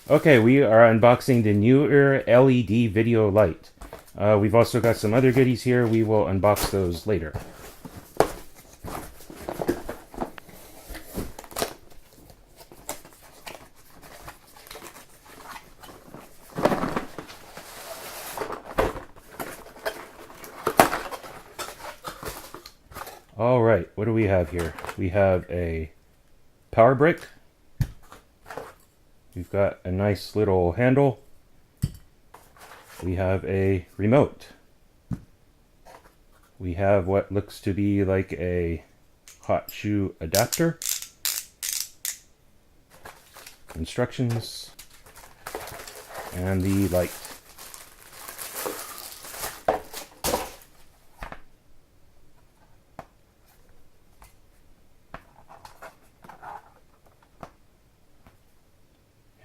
Okay, we are unboxing the Neewer LED video light. We've also got some other goodies here. We will unbox those later. All right, what do we have here? We have a power brick. We've got a nice little handle. We have a remote. We have what looks to be like a hot shoe adapter. Instructions. And the light.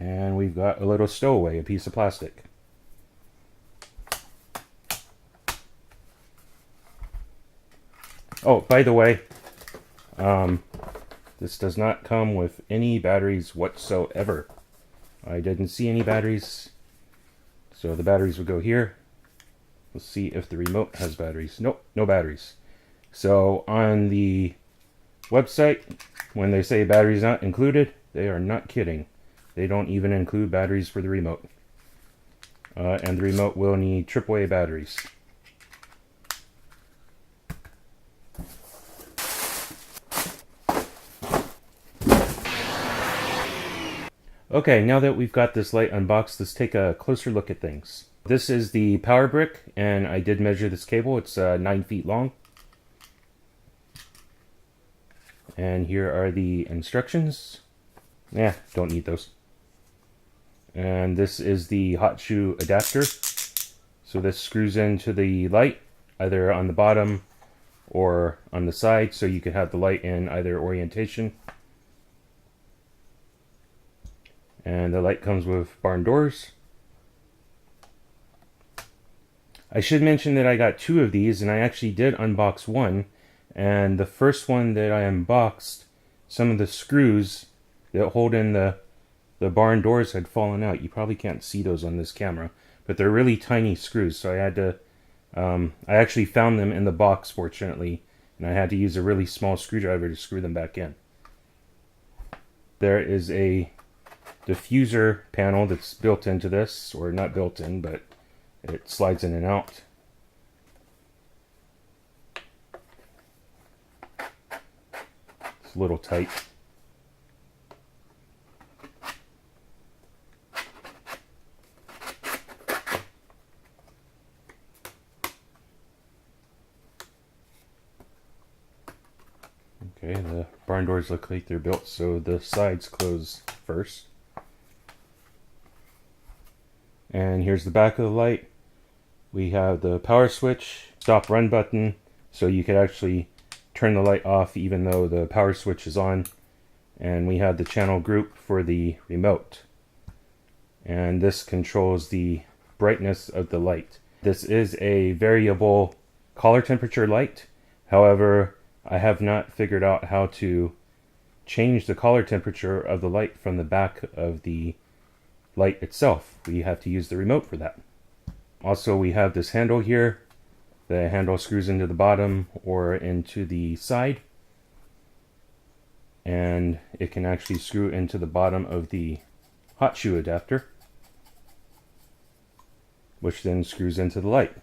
And we've got a little stowaway, a piece of plastic. Oh, by the way, this does not come with any batteries whatsoever. I didn't see any batteries, so the batteries will go here. Let's see if the remote has batteries. Nope, no batteries. So on the website, when they say batteries not included, they are not kidding. They don't even include batteries for the remote. And the remote will need AAA batteries. Okay, now that we've got this light unboxed, let's take a closer look at things. This is the power brick, and I did measure this cable. It's 9 feet long. And here are the instructions. Yeah, don't need those. And this is the hot shoe adapter. So this screws into the light, either on the bottom or on the side, so you can have the light in either orientation. And the light comes with barn doors. I should mention that I got 2 of these, and I actually did unbox one. And the first one that I unboxed, some of the screws that hold in the barn doors had fallen out. You probably can't see those on this camera, but they're really tiny screws, so I had to, I actually found them in the box, fortunately, and I had to use a really small screwdriver to screw them back in. There is a diffuser panel that's built into this, or not built in, but it slides in and out. It's a little tight. Okay, the barn doors look like they're built so the sides close first. And here's the back of the light. We have the power switch, stop run button, so you could actually turn the light off even though the power switch is on. And we have the channel group for the remote. And this controls the brightness of the light. This is a variable color temperature light. However, I have not figured out how to change the color temperature of the light from the back of the light itself. We have to use the remote for that. Also, we have this handle here. The handle screws into the bottom or into the side. And it can actually screw into the bottom of the hot shoe adapter, which then screws into the light.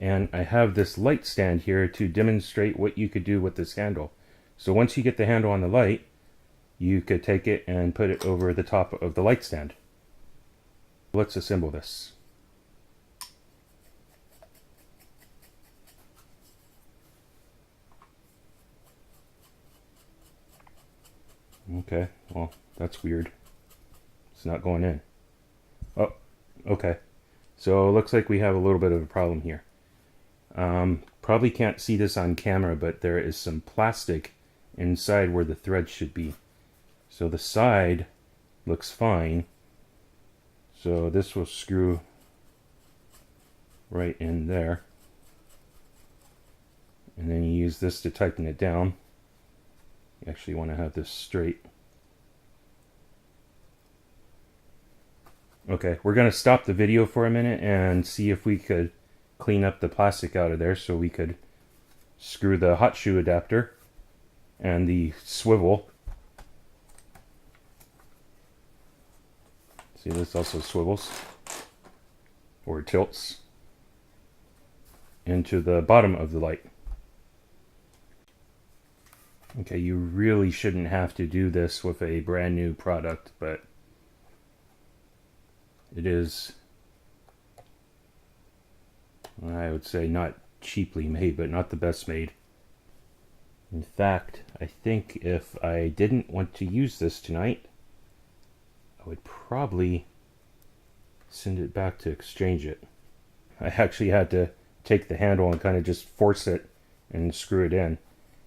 And I have this light stand here to demonstrate what you could do with this handle. So once you get the handle on the light, you could take it and put it over the top of the light stand. Let's assemble this. Okay, well, that's weird. It's not going in. Oh, okay. So it looks like we have a little bit of a problem here. Probably can't see this on camera, but there is some plastic inside where the thread should be. So the side looks fine. So this will screw right in there. And then you use this to tighten it down. You actually want to have this straight. Okay, we're going to stop the video for a minute and see if we could clean up the plastic out of there so we could screw the hot shoe adapter and the swivel. See, this also swivels or tilts into the bottom of the light. Okay, you really shouldn't have to do this with a brand new product, but it is, I would say, not cheaply made, but not the best made. In fact, I think if I didn't want to use this tonight, I would probably send it back to exchange it. I actually had to take the handle and kind of just force it and screw it in.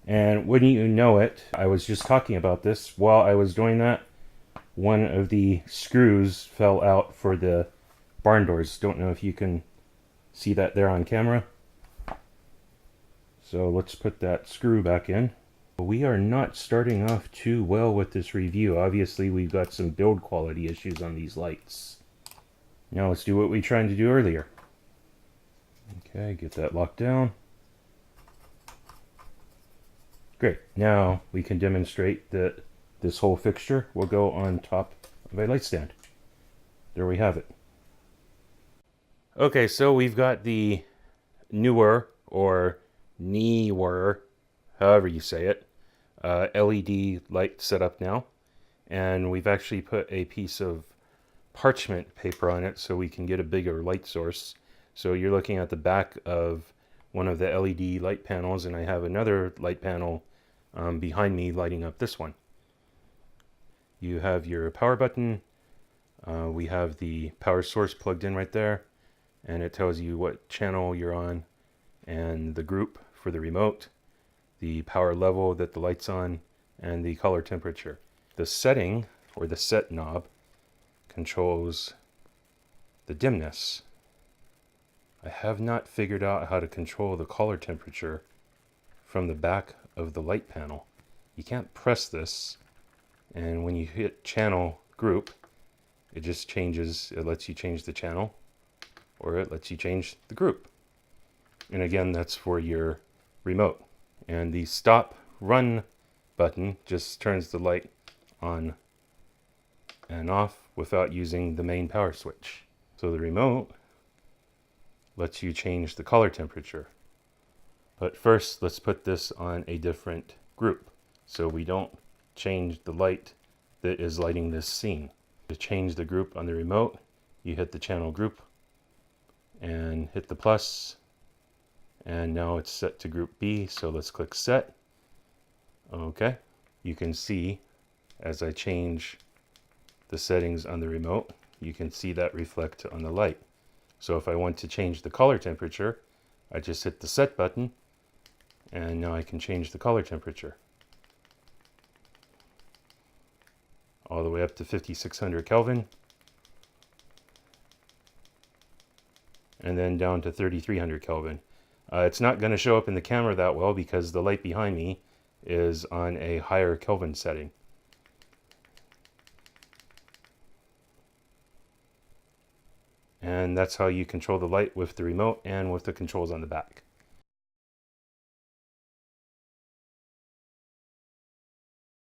And wouldn't you know it, I was just talking about this. While I was doing that, one of the screws fell out for the barn doors. Don't know if you can see that there on camera. So let's put that screw back in. We are not starting off too well with this review. Obviously, we've got some build quality issues on these lights. Now let's do what we tried to do earlier. Okay, get that locked down. Great. Now we can demonstrate that this whole fixture will go on top of a light stand. There we have it. Okay, so we've got the Neewer, or Neewer, however you say it, LED light set up now. And we've actually put a piece of parchment paper on it so we can get a bigger light source. So you're looking at the back of one of the LED light panels, and I have another light panel behind me lighting up this one. You have your power button. We have the power source plugged in right there, and it tells you what channel you're on and the group for the remote, the power level that the light's on, and the color temperature. The setting, or the set knob, controls the dimness. I have not figured out how to control the color temperature from the back of the light panel. You can't press this, and when you hit channel group, it just changes. It lets you change the channel, or it lets you change the group. And again, that's for your remote. And the stop run button just turns the light on and off without using the main power switch. So the remote lets you change the color temperature. But first, let's put this on a different group so we don't change the light that is lighting this scene. To change the group on the remote, you hit the channel group and hit the plus, and now it's set to group B, so let's click set. Okay, you can see as I change the settings on the remote, you can see that reflect on the light. So if I want to change the color temperature, I just hit the set button, and now I can change the color temperature all the way up to 5600 Kelvin, and then down to 3300 Kelvin. It's not going to show up in the camera that well because the light behind me is on a higher Kelvin setting. And that's how you control the light with the remote and with the controls on the back.